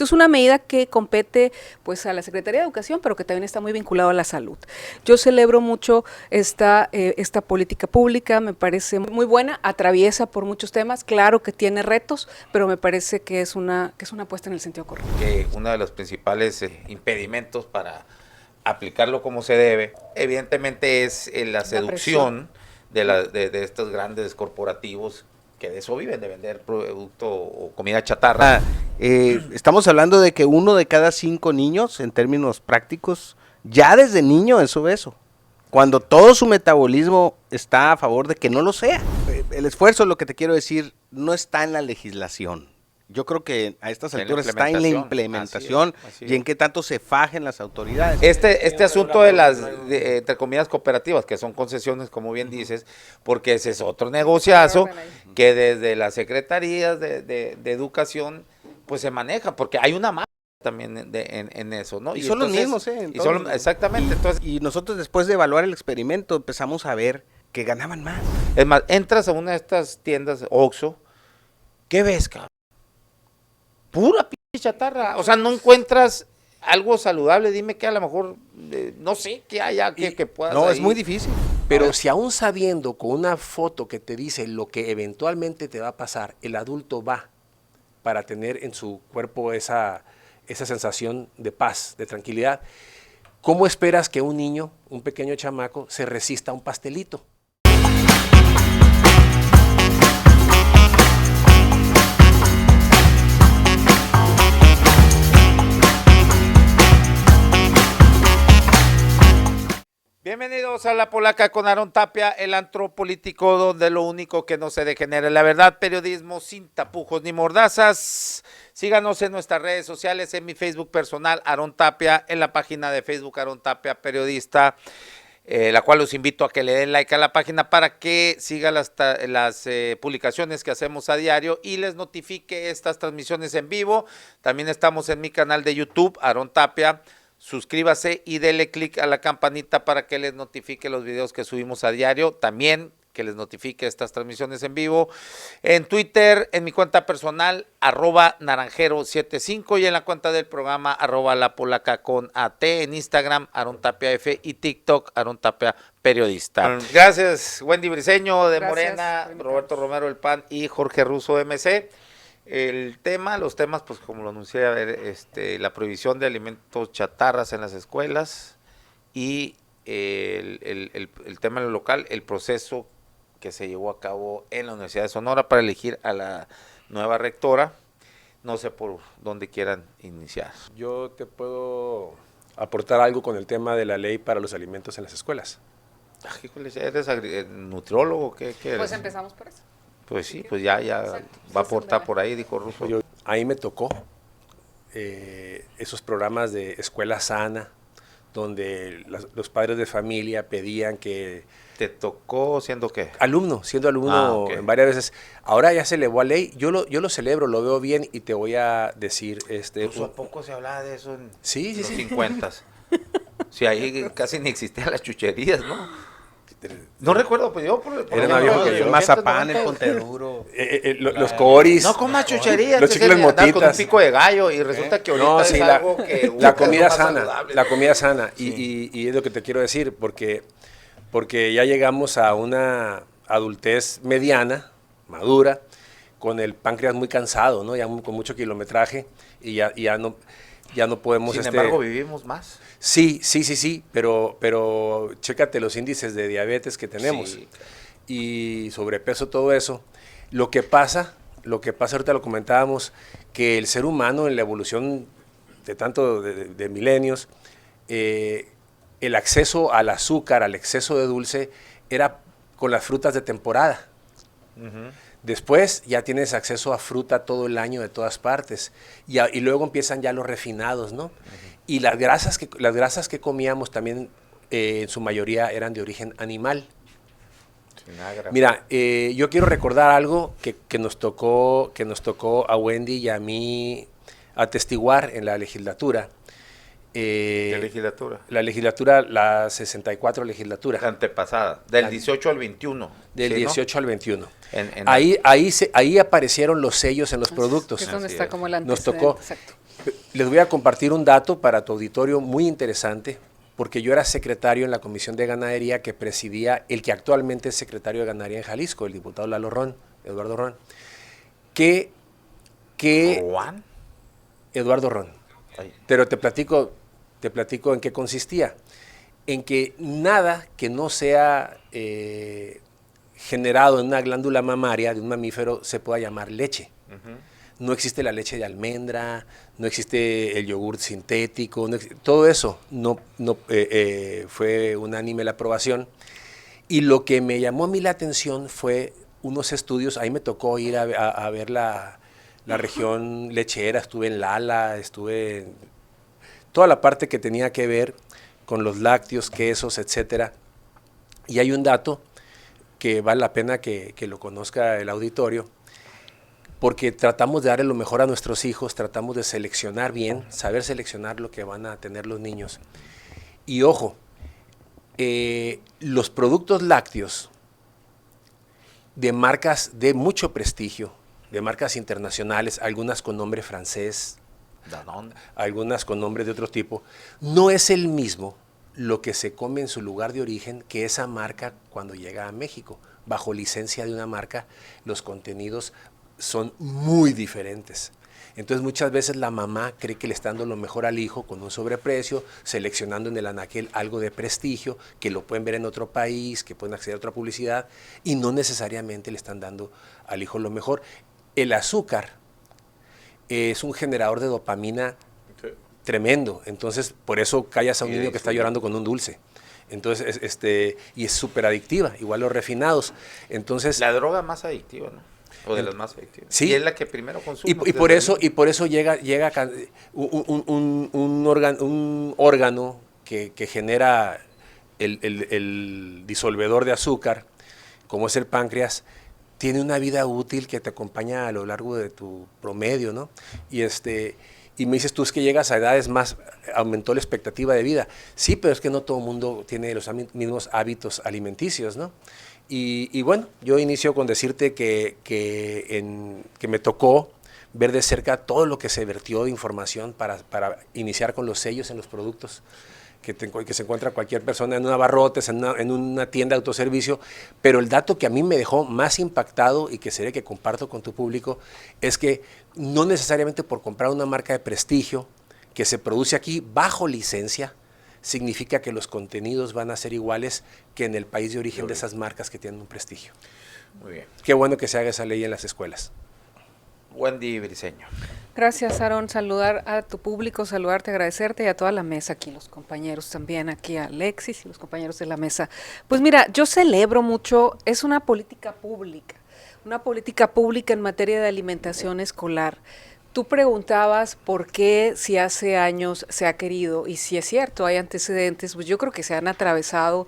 Esto es una medida que compete pues a la Secretaría de Educación, pero que también está muy vinculado a la salud. Yo celebro mucho esta política pública, me parece muy buena, atraviesa por muchos temas, claro que tiene retos, pero me parece que es una apuesta en el sentido correcto. Que uno de los principales impedimentos para aplicarlo como se debe, evidentemente es la seducción de estos grandes corporativos que de eso viven, de vender producto o comida chatarra. Estamos hablando de que 1 de cada 5 niños, en términos prácticos, ya desde niño es obeso, cuando todo su metabolismo está a favor de que no lo sea. El esfuerzo, lo que te quiero decir, no está en la legislación. Yo creo que a estas alturas está en la implementación así es. Y en qué tanto se fajen las autoridades. Este asunto de las, entre comillas, cooperativas, que son concesiones, como bien dices, porque ese es otro negociazo que desde las secretarías de educación, pues se maneja, porque hay una marca también en eso, ¿no? Y son entonces, los mismos, y son, exactamente. Y nosotros después de evaluar el experimento empezamos a ver que ganaban más. Es más, entras a una de estas tiendas, Oxxo, ¿qué ves, cabrón? Pura pinche chatarra, o sea, no encuentras algo saludable, dime que a lo mejor, no sé, qué haya que puedas. No, ahí. Es muy difícil. Pero si aún sabiendo con una foto que te dice lo que eventualmente te va a pasar, el adulto va para tener en su cuerpo esa sensación de paz, de tranquilidad, ¿cómo esperas que un niño, un pequeño chamaco, se resista a un pastelito? Bienvenidos a La Polaca con Aarón Tapia, el antro político donde lo único que no se degenera es la verdad, periodismo sin tapujos ni mordazas. Síganos en nuestras redes sociales, en mi Facebook personal, Aarón Tapia, en la página de Facebook Aarón Tapia Periodista, la cual los invito a que le den like a la página para que siga las publicaciones que hacemos a diario y les notifique estas transmisiones en vivo. También estamos en mi canal de YouTube, Aarón Tapia. Suscríbase y dele clic a la campanita para que les notifique los videos que subimos a diario. También que les notifique estas transmisiones en vivo. En Twitter, en mi cuenta personal, @naranjero75 y en la cuenta del programa, @lapolaca con AT. En Instagram, Aarón Tapia F y TikTok, Aarón Tapia Periodista. Gracias, Wendy Briceño de Morena, Roberto Romero del PAN y Jorge Russo de MC. Los temas, pues como lo anuncié, la prohibición de alimentos chatarras en las escuelas y el tema en lo local, el proceso que se llevó a cabo en la Universidad de Sonora para elegir a la nueva rectora. No sé por dónde quieran iniciar. Yo te puedo aportar algo con el tema de la ley para los alimentos en las escuelas. ¿Eres nutriólogo? ¿Qué eres? Pues empezamos por eso. Pues sí, pues ya va a aportar por ahí, dijo Russo. Ahí me tocó esos programas de escuela sana, donde los padres de familia pedían que... ¿Te tocó siendo qué? Siendo alumno okay. Varias veces. Ahora ya se elevó a ley, yo lo celebro, lo veo bien y te voy a decir... ¿A poco se hablaba de eso en los 50s? Sí, ahí casi ni existían las chucherías, ¿no? No recuerdo, pues yo el mazapán, el ponteduro, los coris. No comas chucherías, los chicles motitas. Con un pico de gallo y resulta que ahorita es algo que la comida sana, la comida sana. Sí. Y es lo que te quiero decir, porque ya llegamos a una adultez mediana, madura, con el páncreas muy cansado, ¿no? Ya con mucho kilometraje y ya no podemos... Sin embargo, vivimos más. Sí, pero chécate los índices de diabetes que tenemos y sobrepeso, todo eso. Lo que pasa, ahorita lo comentábamos, que el ser humano en la evolución de milenios, el acceso al azúcar, al exceso de dulce, era con las frutas de temporada. Uh-huh. Después ya tienes acceso a fruta todo el año de todas partes y luego empiezan ya los refinados, ¿no? Uh-huh. Y las grasas que comíamos también en su mayoría eran de origen animal. Mira, yo quiero recordar algo que nos tocó a Wendy y a mí atestiguar en la legislatura. ¿Qué legislatura? La legislatura, la 64 legislatura. La antepasada, del 18 al 21. Del 18 al 21. En ahí aparecieron los sellos en los productos. Es donde está como el Nos tocó. Exacto. Les voy a compartir un dato para tu auditorio muy interesante, porque yo era secretario en la Comisión de Ganadería que presidía el que actualmente es secretario de Ganadería en Jalisco, el diputado Lalo Ron, Eduardo Ron, ¿Juan? Eduardo Ron. Ay. Pero te platico en qué consistía. En que nada que no sea generado en una glándula mamaria de un mamífero se pueda llamar leche. No existe la leche de almendra, no existe el yogur sintético, todo eso no fue unánime la aprobación. Y lo que me llamó a mí la atención fue unos estudios, ahí me tocó ir a ver la región lechera, estuve en Lala, estuve en toda la parte que tenía que ver con los lácteos, quesos, etcétera. Y hay un dato que vale la pena que lo conozca el auditorio, porque tratamos de darle lo mejor a nuestros hijos, tratamos de seleccionar bien, saber seleccionar lo que van a tener los niños. Y ojo, los productos lácteos de marcas de mucho prestigio, de marcas internacionales, algunas con nombre francés, Danone, algunas con nombres de otro tipo, no es el mismo lo que se come en su lugar de origen que esa marca cuando llega a México. Bajo licencia de una marca, los contenidos son muy diferentes. Entonces muchas veces la mamá cree que le está dando lo mejor al hijo con un sobreprecio, seleccionando en el anaquel algo de prestigio, que lo pueden ver en otro país, que pueden acceder a otra publicidad, y no necesariamente le están dando al hijo lo mejor. El azúcar es un generador de dopamina tremendo, entonces por eso callas a un niño que está llorando con un dulce. Entonces, y es súper adictiva, igual los refinados. Entonces, la droga más adictiva, ¿no? O de las más adictivas. Sí. Y es la que primero consume. Y por eso llega un órgano que genera el disolvedor de azúcar, como es el páncreas, tiene una vida útil que te acompaña a lo largo de tu promedio, ¿no? Y me dices tú, es que llegas a edades más, aumentó la expectativa de vida. Sí, pero es que no todo el mundo tiene los mismos hábitos alimenticios, ¿no? Y bueno, yo inicio con decirte que me tocó ver de cerca todo lo que se vertió de información para iniciar con los sellos en los productos que se encuentra cualquier persona en un abarrotes, en una tienda de autoservicio, pero el dato que a mí me dejó más impactado y que seré que comparto con tu público es que no necesariamente por comprar una marca de prestigio que se produce aquí bajo licencia, significa que los contenidos van a ser iguales que en el país de origen de esas marcas que tienen un prestigio. Muy bien. Qué bueno que se haga esa ley en las escuelas. Wendy Briceño. Gracias, Aarón. Saludar a tu público, saludarte, agradecerte y a toda la mesa aquí, los compañeros también, aquí a Alexis y los compañeros de la mesa. Pues mira, yo celebro mucho, es una política pública en materia de alimentación escolar. Tú preguntabas por qué si hace años se ha querido, y si es cierto, hay antecedentes, pues yo creo que se han atravesado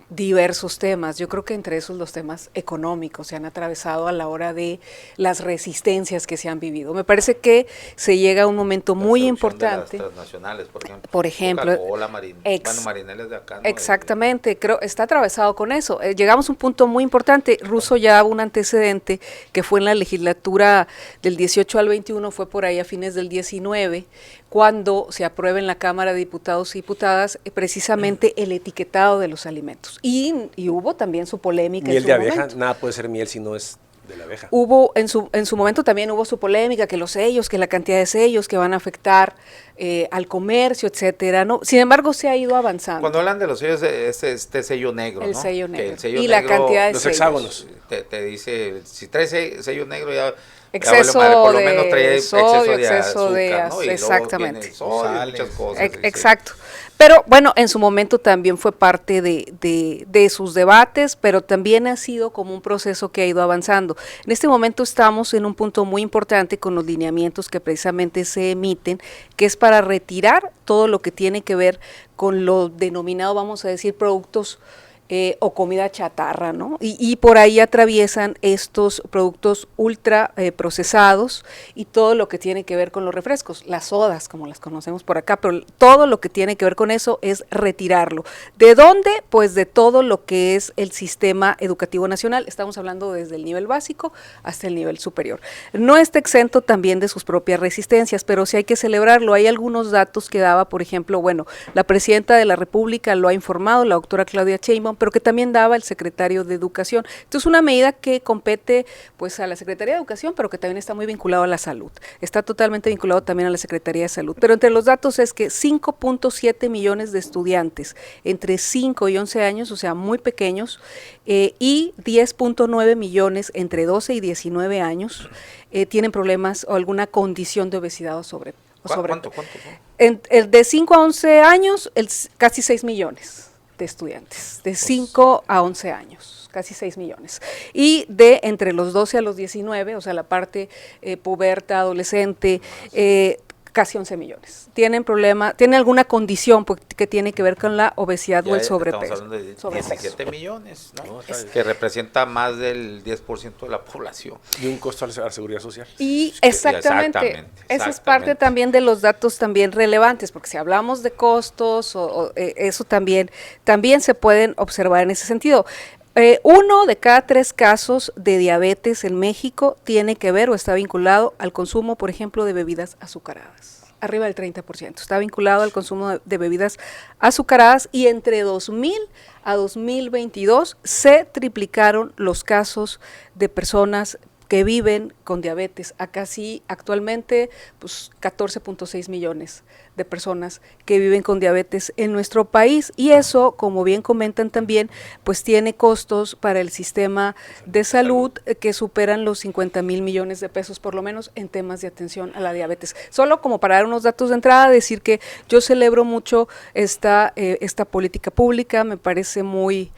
diversos temas. Yo creo que entre esos los temas económicos se han atravesado a la hora de las resistencias que se han vivido. Me parece que se llega a un momento muy importante. De las transnacionales, por ejemplo, Coca-Cola, Marinela es de acá, ¿no? Exactamente, creo está atravesado con eso. Llegamos a un punto muy importante. Ruso ya hubo un antecedente que fue en la legislatura del 18 al 21, fue por ahí a fines del 19, cuando se aprueba en la Cámara de Diputados y Diputadas precisamente el etiquetado de los alimentos. Y hubo también su polémica. Miel en su de abeja, momento. nada puede ser miel si no es de la abeja. Hubo en su momento también hubo su polémica, que los sellos, que la cantidad de sellos que van a afectar al comercio, etcétera, ¿no? Sin embargo, se ha ido avanzando. Cuando hablan de los sellos, es este sello negro, El ¿no? sello Que negro. el sello Y negro, la cantidad de los sellos. hexágonos. te dice, si traes sello negro ya Exceso vale madre, por lo de menos trae sodio, exceso de azúcar, azúcar, ¿no? Y exactamente. luego tiene sodio y muchas cosas. Exacto. Pero bueno, en su momento también fue parte de sus debates, pero también ha sido como un proceso que ha ido avanzando. En este momento estamos en un punto muy importante con los lineamientos que precisamente se emiten, que es para retirar todo lo que tiene que ver con lo denominado, vamos a decir, productos o comida chatarra, ¿no? Y por ahí atraviesan estos productos ultra procesados y todo lo que tiene que ver con los refrescos, las sodas, como las conocemos por acá, pero todo lo que tiene que ver con eso es retirarlo. ¿De dónde? Pues de todo lo que es el sistema educativo nacional. Estamos hablando desde el nivel básico hasta el nivel superior. No está exento también de sus propias resistencias, pero sí hay que celebrarlo. Hay algunos datos que daba, por ejemplo, bueno, la presidenta de la República lo ha informado, la doctora Claudia Sheinbaum, pero que también daba el secretario de Educación. Entonces, una medida que compete pues a la Secretaría de Educación, pero que también está muy vinculado a la salud. Está totalmente vinculado también a la Secretaría de Salud. Pero entre los datos es que 5.7 millones de estudiantes entre 5 y 11 años, o sea, muy pequeños, y 10.9 millones entre 12 y 19 años tienen problemas o alguna condición de obesidad o sobrepeso. ¿Cuánto? El de 5 a 11 años, casi 6 millones de estudiantes, de 5 a 11 años, casi 6 millones. Y de entre los 12 a los 19, o sea, la parte puberta, adolescente, casi 11 millones. Tienen alguna condición que tiene que ver con la obesidad o el sobrepeso. Estamos hablando de 17 millones, ¿no? Que representa más del 10% de la población. Y un costo a la seguridad social. Y exactamente. Esa es parte también de los datos también relevantes, porque si hablamos de costos, eso también se pueden observar en ese sentido. 1 de cada 3 casos de diabetes en México tiene que ver o está vinculado al consumo, por ejemplo, de bebidas azucaradas. Arriba del 30%. Está vinculado al consumo de bebidas azucaradas y entre 2000 a 2022 se triplicaron los casos de personas que viven con diabetes, a casi actualmente pues 14.6 millones de personas que viven con diabetes en nuestro país, y eso, como bien comentan también, pues tiene costos para el sistema de salud que superan los 50,000 millones de pesos por lo menos en temas de atención a la diabetes. Solo como para dar unos datos de entrada, decir que yo celebro mucho esta política pública, me parece muy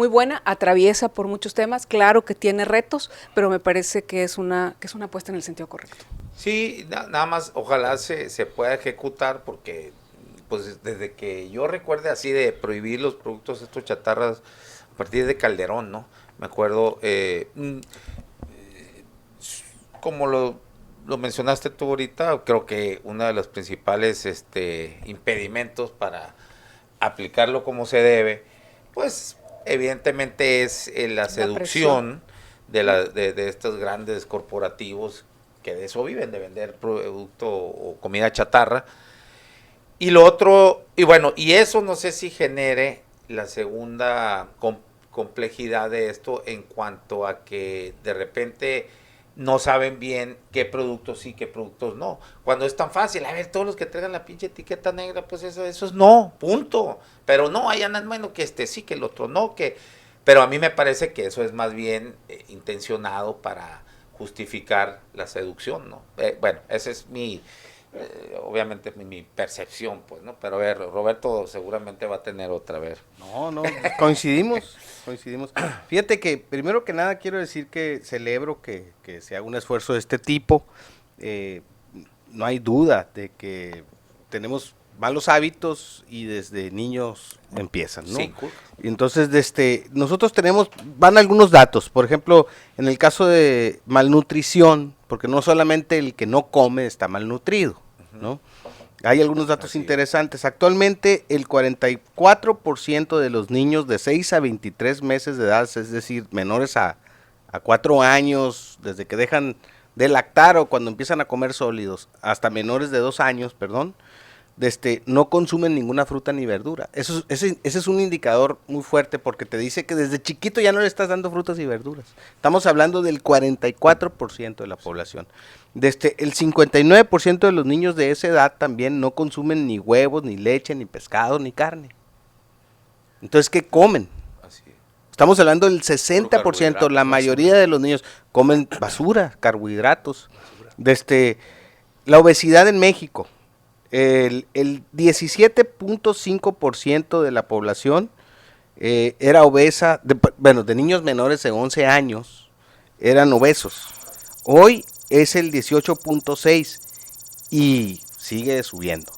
buena, atraviesa por muchos temas, claro que tiene retos, pero me parece que es una apuesta en el sentido correcto. Sí, nada más ojalá se pueda ejecutar, porque pues desde que yo recuerde así de prohibir los productos estos chatarras a partir de Calderón, ¿no? Me acuerdo, como lo mencionaste tú ahorita, creo que uno de los principales impedimentos para aplicarlo como se debe, pues evidentemente es la seducción de estos grandes corporativos que de eso viven, de vender producto o comida chatarra. Y lo otro, y bueno, y eso no sé si genere la segunda complejidad de esto en cuanto a que de repente no saben bien qué productos sí, qué productos no. Cuando es tan fácil, a ver, todos los que traigan la pinche etiqueta negra, pues eso es no, punto. Pero no, hay andan, bueno, que sí, que el otro no, pero a mí me parece que eso es más bien intencionado para justificar la seducción, ¿no? Bueno, esa es obviamente mi percepción, pues, ¿no? Pero a ver, Roberto seguramente va a tener otra vez. No, coincidimos. Fíjate que primero que nada quiero decir que celebro que se haga un esfuerzo de este tipo. No hay duda de que tenemos malos hábitos y desde niños empiezan, ¿no? Sí. Y entonces, nosotros van algunos datos, por ejemplo, en el caso de malnutrición, porque no solamente el que no come está malnutrido, ¿no? Hay algunos datos interesantes. Actualmente, el 44% de los niños de 6 a 23 meses de edad, es decir, menores a 4 años, desde que dejan de lactar o cuando empiezan a comer sólidos, hasta menores de 2 años, no consumen ninguna fruta ni verdura. Ese es un indicador muy fuerte porque te dice que desde chiquito ya no le estás dando frutas y verduras. Estamos hablando del 44% de la población. El 59% de los niños de esa edad también no consumen ni huevos, ni leche, ni pescado, ni carne. Entonces, ¿qué comen? Así es. Estamos hablando del 60%, la mayoría de los niños comen basura, carbohidratos. La obesidad en México. El 17.5% de la población era obesa, de niños menores de 11 años eran obesos. Hoy es el 18.6% y sigue subiendo,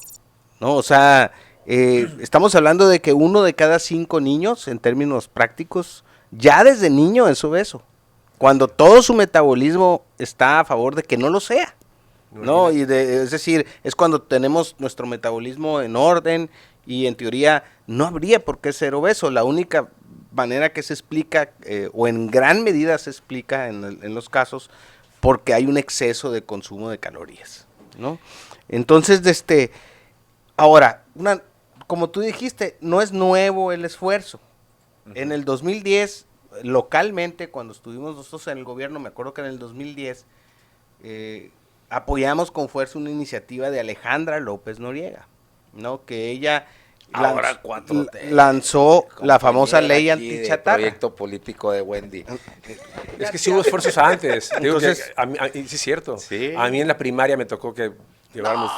¿no? O sea, Estamos hablando de que 1 de cada 5 niños, en términos prácticos, ya desde niño es obeso, cuando todo su metabolismo está a favor de que no lo sea. ¿No? Es decir, es cuando tenemos nuestro metabolismo en orden y en teoría no habría por qué ser obeso. La única manera que se explica, o en gran medida se explica en los casos, porque hay un exceso de consumo de calorías, ¿no? Entonces, ahora, como tú dijiste, no es nuevo el esfuerzo. En el 2010, localmente, cuando estuvimos nosotros en el gobierno, me acuerdo que en el 2010, apoyamos con fuerza una iniciativa de Alejandra López Noriega, ¿no? Que ella Ahora 4T, lanzó la famosa compañera ley aquí de antichatarra. proyecto político de Wendy. Es que sí hubo esfuerzos antes. Digo que Entonces, sí es cierto. Sí. A mí en la primaria me tocó que lleváramos...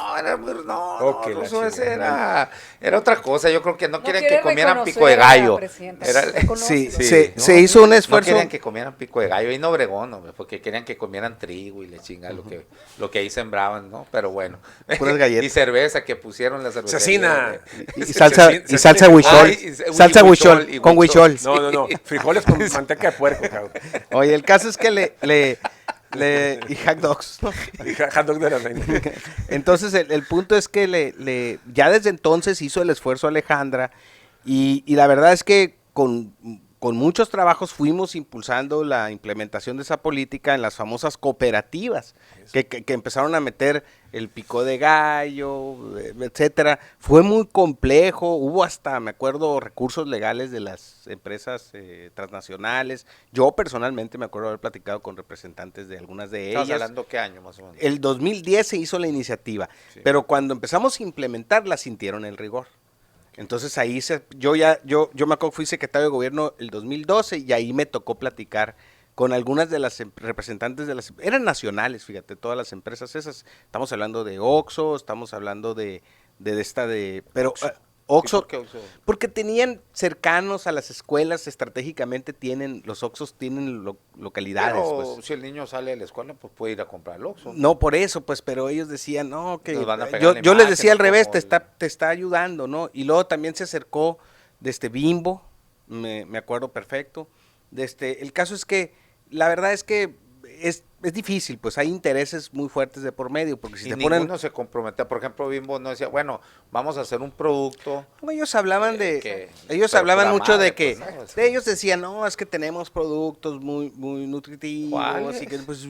No, que la eso chingada. era otra cosa. Yo creo que no querían quiere que comieran reconocer pico de a la gallo. presidenta. Era- Reconoce. Sí, ¿no? se hizo un No esfuerzo. querían que comieran pico de gallo y no Obregón, hombre, porque querían que comieran trigo y le chinga lo que ahí sembraban, ¿no? Pero bueno. Puras galletas. Y cerveza que pusieron la cerveza. Cecina. Y salsa huichol. Ay, Salsa huichol, huichol, y con huichol. huichol. No. Frijoles con manteca de puerco, cabrón. Oye, el caso es que y hot dogs, ¿no? Y hot dog de la reina. Entonces, el punto es que ya desde entonces hizo el esfuerzo Alejandra, y la verdad es que con muchos trabajos fuimos impulsando la implementación de esa política en las famosas cooperativas, que empezaron a meter el pico de gallo, etcétera. Fue muy complejo, hubo hasta, me acuerdo, recursos legales de las empresas transnacionales. Yo personalmente me acuerdo haber platicado con representantes de algunas de ¿Estás ellas. hablando qué año más o menos? El 2010 se hizo la iniciativa, Sí. pero cuando empezamos a implementarla sintieron el rigor. Entonces ahí yo me acuerdo que fui secretario de gobierno el 2012 y ahí me tocó platicar con algunas de las representantes eran nacionales, fíjate, todas las empresas esas. Estamos hablando de Oxxo, estamos hablando pero Oxxo, ¿Y por qué Oxxo? porque tenían cercanos a las escuelas, estratégicamente los Oxxos tienen localidades, Pero pues. si el niño sale de la escuela, pues puede ir a comprar el Oxxo. No, por eso, pues, pero ellos decían, no, que Nos van a pegar yo la les imagen, decía al ¿no? revés, Como te está ayudando, ¿no? Y luego también se acercó Bimbo, me acuerdo perfecto. El caso es que, la verdad es que es difícil, pues hay intereses muy fuertes de por medio, porque si Y te ninguno ponen... se comprometía. Por ejemplo, Bimbo no decía, bueno, vamos a hacer un producto. No, ellos hablaban ellos pero hablaban pura mucho madre, de que, pues, ¿no? Es ellos decían, no, es que tenemos productos muy nutritivos, ¿Cuáles? así que pues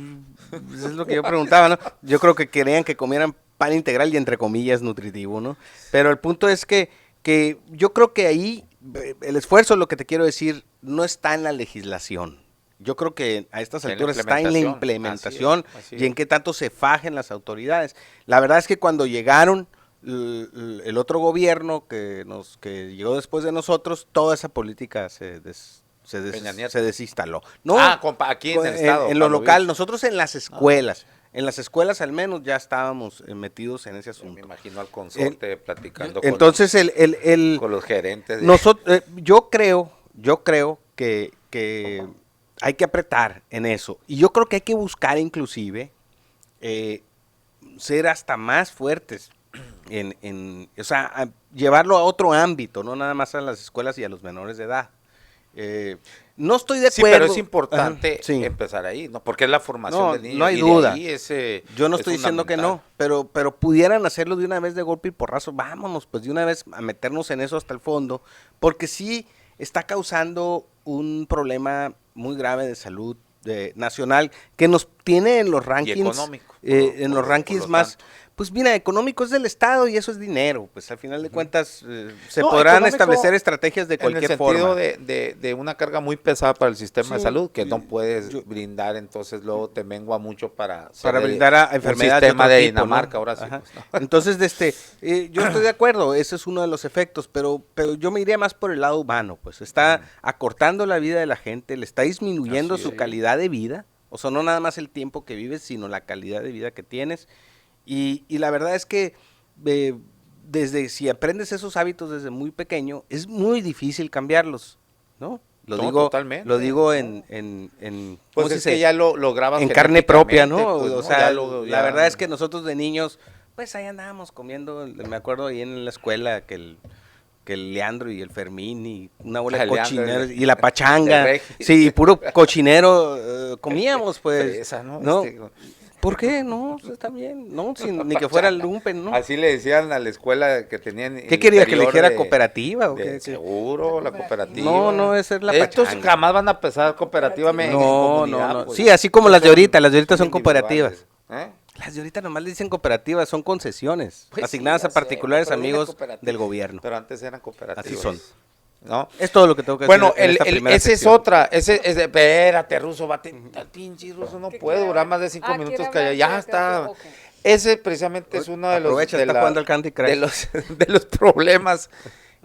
es lo que yo preguntaba, ¿no? Yo creo que querían que comieran pan integral y entre comillas nutritivo, ¿no? Pero el punto es que yo creo que ahí el esfuerzo, lo que te quiero decir, no está en la legislación. Yo creo que a estas En la alturas está en la implementación así y en es. qué tanto se fajen las autoridades. La verdad es que cuando llegaron el otro gobierno que llegó después de nosotros, toda esa política se Peña Nieto. desinstaló. No, Compa, aquí en el estado. en lo Pablo local, Vives. nosotros en las escuelas. En las escuelas al menos ya estábamos metidos en ese Me asunto. imagino al consorte platicando Entonces con los gerentes. yo creo que hay que apretar en eso. Y yo creo que hay que buscar inclusive ser hasta más fuertes o sea, llevarlo a otro ámbito, no nada más a las escuelas y a los menores de edad. No estoy de Sí, acuerdo. pero es importante Ajá, sí. empezar ahí, ¿no? Porque es la formación No, del niño. no hay y de duda. ahí Yo no es estoy diciendo que no, fundamental. pero pudieran hacerlo de una vez de golpe y porrazo. Vámonos, pues de una vez a meternos en eso hasta el fondo, porque sí está causando un problema muy grave de salud nacional que nos tiene en los rankings. económico, en los por rankings lo más. tanto. Pues mira, económico es del Estado y eso es dinero. Pues al final de cuentas se No, podrán económico establecer estrategias de En el cualquier sentido forma. de una carga muy pesada para el sistema de Sí, salud que no puedes yo- brindar, entonces luego te mengua mucho para Brindar a enfermedades un sistema otro de tipo, ¿no? Dinamarca, ahora sí. Ajá. pues, ¿no? Entonces, yo estoy de acuerdo, ese es uno de los efectos, pero yo me iría más por el lado humano, pues está acortando la vida de la gente, le está disminuyendo Así su es. calidad de vida, o sea, no nada más el tiempo que vives, sino la calidad de vida que tienes, y la verdad es que si aprendes esos hábitos desde muy pequeño, es muy difícil cambiarlos, ¿no? No, totalmente. Lo digo en ¿cómo Pues se es que dice? ya lo grabas En carne propia, ¿no? genéticamente, pues, o ¿no? sea, Ya la verdad es que nosotros de niños, Pues ahí andábamos comiendo, me acuerdo ahí en la escuela que el Leandro y el Fermín y una bola de El Leandro cochineros de- y la pachanga. de Regi. Sí, puro cochinero comíamos, pues. Fresa, ¿no? ¿No? Este, ¿Por qué? No, pues, está bien. No, sin, ni que fuera lumpen, ¿no? Así le decían a la escuela que tenían. ¿Qué quería? ¿Que le dijera cooperativa o qué? Seguro, la cooperativa. No, esa es la Estos pachanga. jamás van a empezar cooperativamente. No. Sí, así como las de ahorita son cooperativas. ¿Eh? Las de ahorita nomás le dicen cooperativas, son concesiones Pues asignadas sí, a ya sé, particulares pero era amigos cooperativa. del gobierno. Pero antes eran cooperativas. Así son. ¿No? Es todo lo que tengo que Bueno, decir en esta primera ese es sección. otra. Espérate, Ruso, bate. Pinche Ruso, no puede durar más de 5 minutos callado. Ya está. Ese precisamente es uno de los. Aprovecha, está jugando al Candy Crush. De los problemas.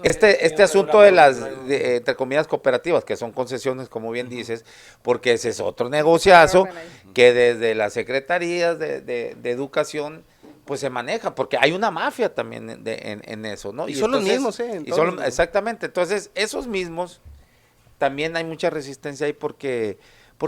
Este asunto de las, entre comillas, cooperativas, que son concesiones, como bien dices, porque ese es otro negociazo que desde las secretarías de educación pues se maneja, porque hay una mafia también en eso, ¿no? Y son los mismos, en y son todos, ¿no? exactamente, entonces esos mismos, también hay mucha resistencia ahí porque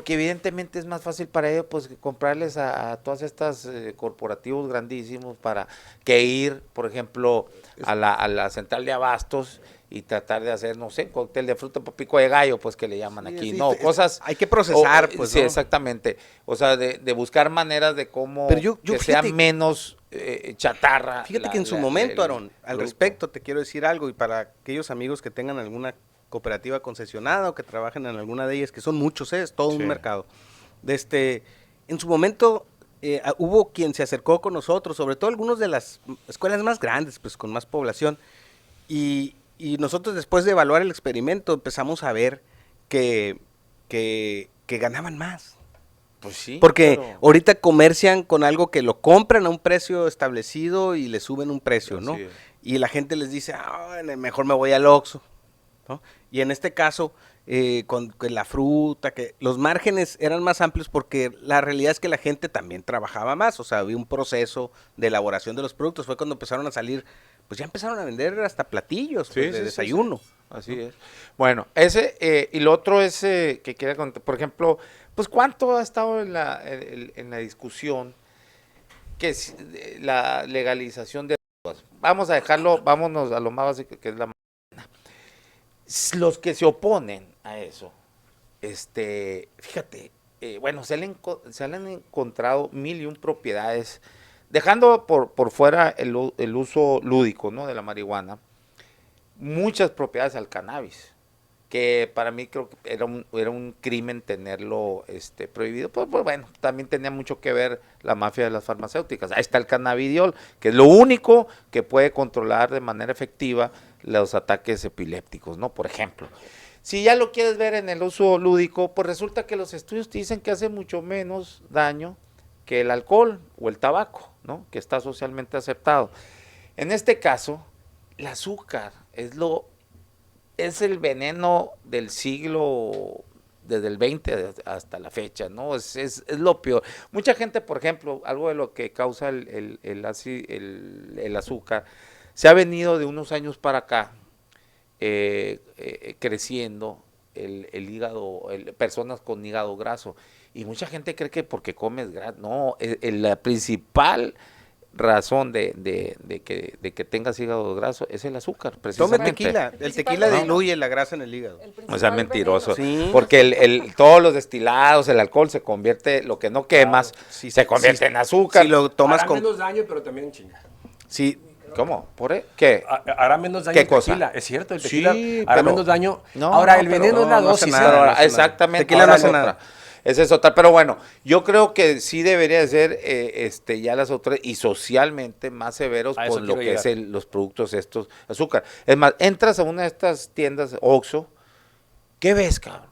evidentemente es más fácil para ellos pues comprarles a todas estas corporativos grandísimos para que ir, por ejemplo, a la central de abastos y tratar de hacer, no sé, cóctel de fruta, pico de gallo, pues que le llaman aquí, Sí, no, cosas... hay que procesar, pues, sí, ¿no? exactamente, o sea, de buscar maneras de cómo Pero yo que sea fíjate- menos chatarra. Fíjate que en su momento, Aarón, al respecto te quiero decir algo, y para aquellos amigos que tengan alguna cooperativa concesionada o que trabajen en alguna de ellas, que son muchos, es todo Sí. un mercado. En su momento hubo quien se acercó con nosotros, sobre todo algunos de las escuelas más grandes, pues con más población, y nosotros después de evaluar el experimento empezamos a ver que ganaban más. Pues sí. Porque pero- ahorita comercian con algo que lo compran a un precio establecido y le suben un precio, ¿no? Así es. Y la gente les dice, mejor me voy al Oxxo, ¿no? Y en este caso, con la fruta, que los márgenes eran más amplios porque la realidad es que la gente también trabajaba más, o sea, había un proceso de elaboración de los productos. Fue cuando empezaron a salir, pues ya empezaron a vender hasta platillos Sí, pues, sí, de sí, desayuno. sí. Así es. Bueno, ese, y lo otro es que quería contar, por ejemplo, pues cuánto ha estado en la discusión que es la legalización de drogas. Vamos a dejarlo, vámonos a lo más básico que es la marihuana. Los que se oponen a eso, fíjate, bueno, se le han encontrado 1001 propiedades, dejando por fuera el uso lúdico, ¿no?, de la marihuana, muchas propiedades al cannabis, que para mí creo que era un crimen tenerlo prohibido. Pues bueno, también tenía mucho que ver la mafia de las farmacéuticas. Ahí está el cannabidiol, que es lo único que puede controlar de manera efectiva los ataques epilépticos, ¿no? Por ejemplo. Si ya lo quieres ver en el uso lúdico, pues resulta que los estudios te dicen que hace mucho menos daño que el alcohol o el tabaco, ¿no?, que está socialmente aceptado. En este caso, el azúcar es el veneno del siglo, desde el 20 hasta la fecha, ¿no? Es lo peor. Mucha gente, por ejemplo, algo de lo que causa el azúcar, se ha venido de unos años para acá creciendo el hígado, personas con hígado graso. Y mucha gente cree que porque comes graso, no, la principal razón de que tengas hígado graso es el azúcar, Tome precisamente. tequila, el tequila diluye la grasa en el hígado. O sea, mentiroso. Sí. Porque todos los destilados, el alcohol se convierte, lo que no quemas, Sí, se convierte sí, en azúcar. Si lo tomas Hará con... menos daño, pero también chinga. Sí, ¿Cómo? ¿Qué? Hará menos daño ¿Qué el cosa? tequila. Es cierto, el Sí, tequila hará pero- menos daño. No, Ahora, no, el pero veneno es la no hace dosis. nada, ¿eh? no hace nada. Exactamente. Tequila no ahora hace es otra. nada. Esa es otra. Pero bueno, yo creo que sí debería de ser ya las otras y socialmente más severos A eso con lo quiero que es llegar. los productos estos azúcar. Es más, entras a una de estas tiendas Oxxo, ¿qué ves, cabrón?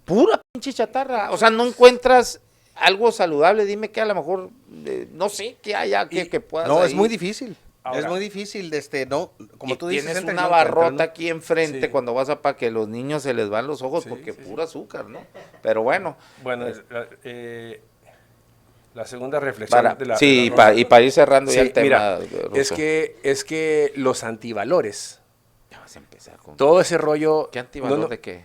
Pura pinche chatarra. O sea, no encuentras algo saludable. Dime que a lo mejor, no sé, qué haya que puedas no, es ahí. muy difícil. Ahora- es muy difícil, no, como Y tú dices, tienes entra y una no encuentras, barrota ¿no? aquí enfrente Sí. cuando vas a para que los niños se les van los ojos Sí, porque sí, pura azúcar, ¿no? Pero bueno, Bueno, la segunda reflexión para, de la... sí, de la- y para ir cerrando ya Sí, el tema. mira, Ruso. es que los antivalores, Ya vas a empezar con... todo ese rollo... ¿Qué antivalor no, de qué?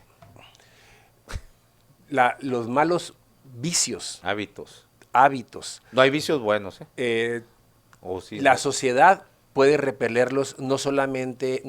los malos vicios, Hábitos. hábitos, No hay vicios buenos, ¿eh? O sí, La no. sociedad puede repelerlos, no solamente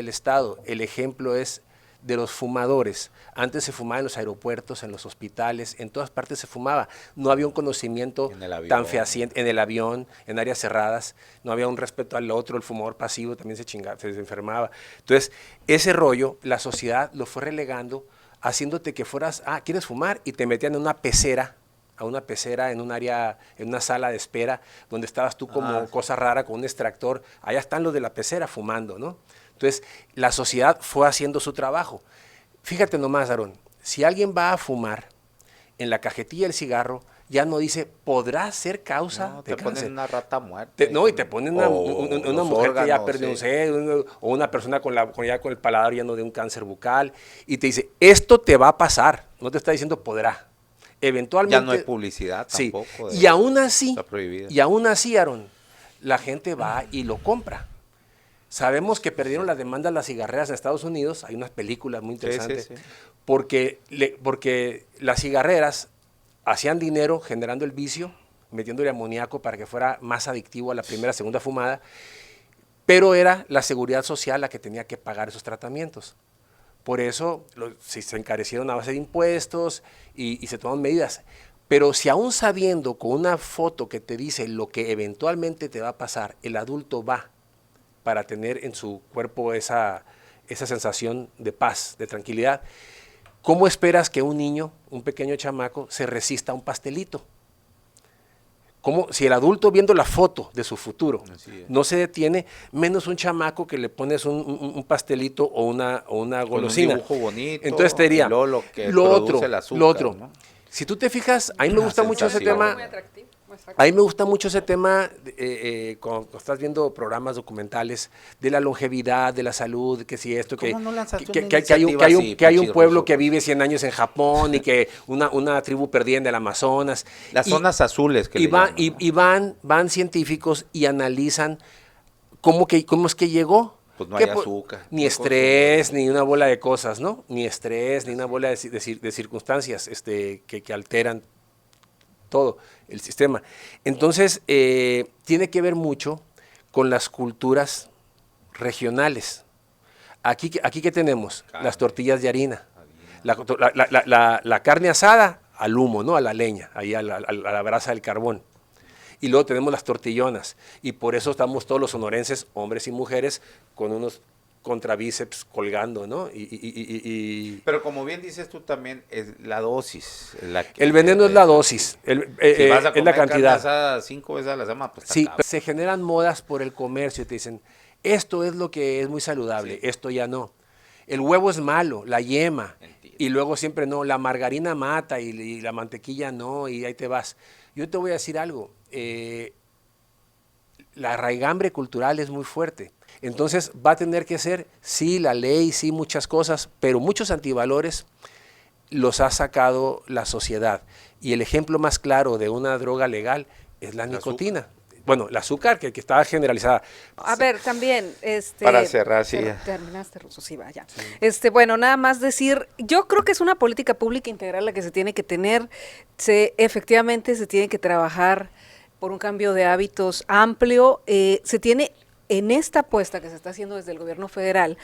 el Estado. El ejemplo es de los fumadores. Antes se fumaba en los aeropuertos, en los hospitales, en todas partes se fumaba. No había un conocimiento En el avión. tan fehaciente en el avión, en áreas cerradas. No había un respeto al otro, el fumador pasivo también se enfermaba. Entonces, ese rollo, la sociedad lo fue relegando, haciéndote que fueras, ¿quieres fumar? Y te metían en una pecera, en un área, en una sala de espera, donde estabas tú como Sí. cosa rara con un extractor. Allá están los de la pecera fumando, ¿no? Entonces, la sociedad fue haciendo su trabajo. Fíjate nomás, Aarón, si alguien va a fumar, en la cajetilla del cigarro, ya no dice, podrá ser causa No, de te cáncer. ponen una rata muerta. Y te ponen una los mujer que ya órganos, perdió un sí. seno, o una persona ya con el paladar lleno de un cáncer bucal, y te dice, esto te va a pasar. No te está diciendo podrá. Eventualmente. Ya no hay publicidad Sí. tampoco. Y aún así, Está prohibida. Aarón, la gente va y lo compra. Sabemos que perdieron las demandas las cigarreras en Estados Unidos, hay unas películas muy interesantes, sí. porque las cigarreras hacían dinero generando el vicio, metiéndole amoníaco para que fuera más adictivo a la primera, segunda fumada, pero era la seguridad social la que tenía que pagar esos tratamientos. Por eso se encarecieron a base de impuestos y se toman medidas. Pero si aún sabiendo con una foto que te dice lo que eventualmente te va a pasar, el adulto va para tener en su cuerpo esa sensación de paz, de tranquilidad, ¿cómo esperas que un niño, un pequeño chamaco, se resista a un pastelito? ¿Cómo, si el adulto viendo la foto de su futuro no se detiene, menos un chamaco que le pones un pastelito o una golosina? Con un dibujo bonito. Entonces te diría, y luego lo que lo produce otro, el azúcar, lo otro. ¿no? Si tú te fijas, a mí me gusta mucho ese sensación. tema. Muy atractivo. Exacto. A mí me gusta mucho ese tema, cuando estás viendo programas documentales de la longevidad, de la salud, que si esto, ¿Cómo no lanzaste que una hay un, iniciativa que hay un- así, que hay un Pichi pueblo Russo? que vive 100 años en Japón y que una tribu perdida en el Amazonas. Las Y- zonas azules que y le va- llaman, ¿no? van científicos y analizan cómo es que llegó. Pues no Que hay azúcar, Ni no estrés, consumo. ni una bola de cosas, ¿no? Ni estrés, ni una bola de circunstancias que alteran todo el sistema. Entonces, tiene que ver mucho con las culturas regionales. Aquí ¿qué tenemos? Carne. Las tortillas de harina. La carne asada al humo, ¿no? A la leña, ahí a la brasa del carbón. Y luego tenemos las tortillonas. Y por eso estamos todos los sonorenses, hombres y mujeres, con unos contrabíceps colgando, ¿no? Pero como bien dices tú también, es la dosis. El veneno es la dosis, Si vas a es comer la carne cantidad. asada 5 veces a la semana, pues está Sí, cabrón. se generan modas por el comercio y te dicen, esto es lo que es muy saludable, esto ya no. El huevo es malo, la yema, Mentira. y luego siempre no, la margarina mata y la mantequilla no, y ahí te vas. Yo te voy a decir algo, la raigambre cultural es muy fuerte. Entonces va a tener que ser, sí, la ley, sí, muchas cosas, pero muchos antivalores los ha sacado la sociedad. Y el ejemplo más claro de una droga legal es la nicotina. Bueno, el azúcar, que estaba generalizada. A ver, también, Para cerrar, sí. Terminaste, Russo, sí, vaya. Bueno, nada más decir, yo creo que es una política pública integral la que se tiene que tener. Efectivamente, se tiene que trabajar por un cambio de hábitos amplio. Se tiene en esta apuesta que se está haciendo desde el gobierno federal,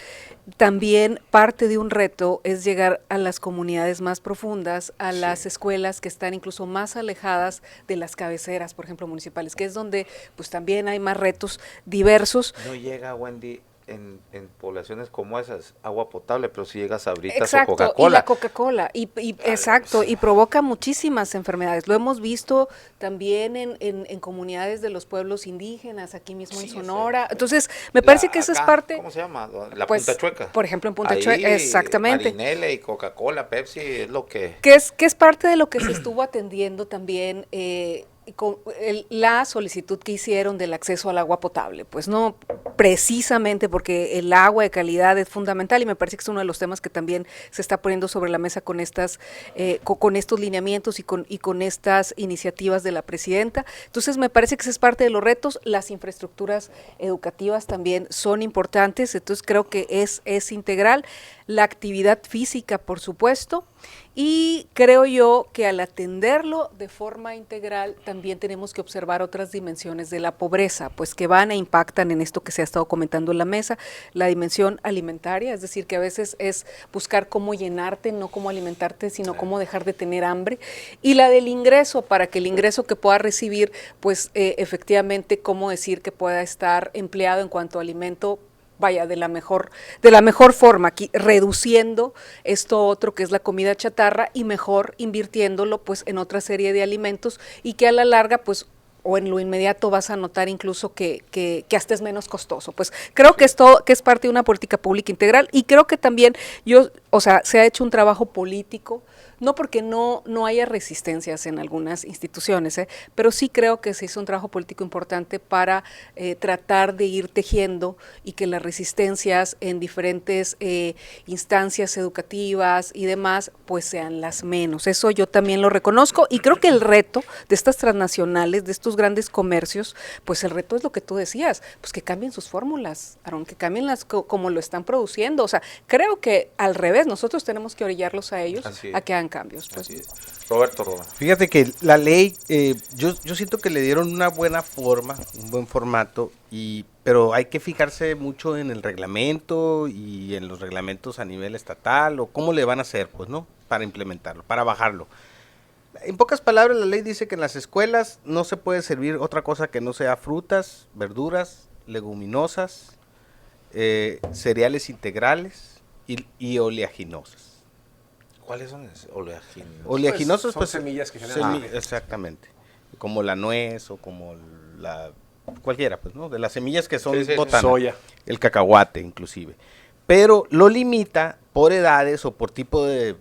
también parte de un reto es llegar a las comunidades más profundas, a las escuelas que están incluso más alejadas de las cabeceras, por ejemplo, municipales, que es donde pues también hay más retos diversos. No llega, Wendy, en poblaciones como esas, agua potable, pero si llega Sabritas Exacto, o Coca-Cola. y la Coca-Cola, exacto, y provoca muchísimas enfermedades. Lo hemos visto también en comunidades de los pueblos indígenas, aquí mismo en Sonora. Entonces, me parece que esa es parte... ¿Cómo se llama? La pues, Punta Chueca. Por ejemplo, en Punta Ahí, Chueca, exactamente. Marinela y Coca-Cola, Pepsi, es lo que... Que es parte de lo que se estuvo atendiendo también con la solicitud que hicieron del acceso al agua potable, pues no precisamente porque el agua de calidad es fundamental y me parece que es uno de los temas que también se está poniendo sobre la mesa con estas con estos lineamientos y con estas iniciativas de la presidenta. Entonces me parece que ese es parte de los retos. Las infraestructuras educativas también son importantes, entonces creo que es integral. la actividad física, por supuesto, y creo yo que al atenderlo de forma integral también tenemos que observar otras dimensiones de la pobreza, pues que van e impactan en esto que se ha estado comentando en la mesa, la dimensión alimentaria, es decir, que a veces es buscar cómo llenarte, no cómo alimentarte, sino cómo dejar de tener hambre, y la del ingreso, para que el ingreso que pueda recibir, pues efectivamente, cómo decir que pueda estar empleado en cuanto a alimento, vaya, de la mejor forma, aquí, reduciendo esto otro que es la comida chatarra y mejor invirtiéndolo pues en otra serie de alimentos y que a la larga pues o en lo inmediato vas a notar incluso que hasta es menos costoso. Pues creo que esto que es parte de una política pública integral y creo que también se ha hecho un trabajo político, no porque no haya resistencias en algunas instituciones, pero sí creo que se hizo un trabajo político importante para tratar de ir tejiendo y que las resistencias en diferentes instancias educativas y demás, pues sean las menos. Eso yo también lo reconozco y creo que el reto de estas transnacionales, de estos grandes comercios, pues el reto es lo que tú decías, pues que cambien sus fórmulas, Aarón, que cambien como lo están produciendo. O sea, creo que al revés, nosotros tenemos que orillarlos a ellos a que hagan cambios. Pues. Así es. Roberto Roda. Fíjate que la ley, yo siento que le dieron una buena forma, un buen formato, pero hay que fijarse mucho en el reglamento y en los reglamentos a nivel estatal o cómo le van a hacer, pues, ¿no? Para implementarlo, para bajarlo. En pocas palabras, la ley dice que en las escuelas no se puede servir otra cosa que no sea frutas, verduras, leguminosas, cereales integrales y oleaginosas. ¿Cuáles son esos? Oleaginosos, Son pues semillas que generan. exactamente, como la nuez o como cualquiera, pues, ¿no? De las semillas que son Sí, botana, soya, el cacahuate inclusive. Pero lo limita por edades o por tipo de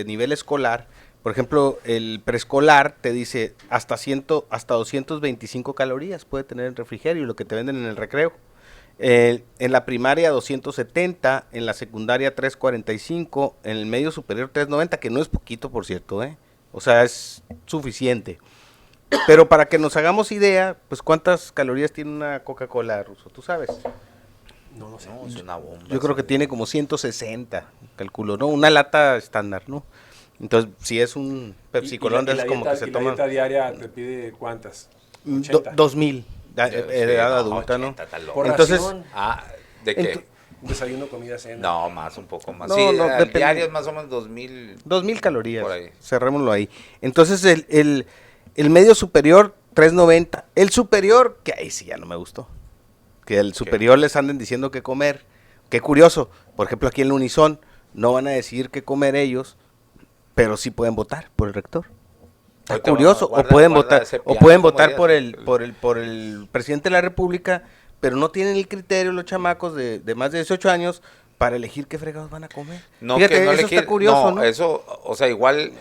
nivel escolar. Por ejemplo, el preescolar te dice hasta 225 calorías puede tener el refrigerio, lo que te venden en el recreo. En la primaria 270, en la secundaria 345, en el medio superior 390, que no es poquito, por cierto, o sea, es suficiente. Pero para que nos hagamos idea, pues ¿cuántas calorías tiene una Coca-Cola, Ruso? ¿Tú sabes? no lo sé. No, es una bomba. Yo creo que tiene como 160, calculo, ¿no? Una lata estándar, ¿no? Entonces, si es un Pepsi Colón, es como que se toma... ¿La dieta diaria te pide cuántas? 2000, edad adulta, 80, ¿no? tal loco. Por Entonces, ración, ¿de qué? desayuno, comida, cena. No, más, un poco más. No, Sí, no, el depende. diario es más o menos 2000. 2000 calorías, Por ahí. cerrémoslo ahí. Entonces, el medio superior, 390. El superior, que ahí sí ya no me gustó. Que el superior les anden diciendo qué comer. Qué curioso. Por ejemplo, aquí en el Unison no van a decidir qué comer ellos, pero sí pueden votar por el rector. Está Ahorita curioso. guarda- O pueden guarda votar, ese o piano, pueden como votar dirías. por el presidente de la República, pero no tienen el criterio los chamacos de más de 18 años para elegir qué fregados van a comer. No, Fíjate, que no eso elegir, está curioso, ¿no? Eso, o sea, igual.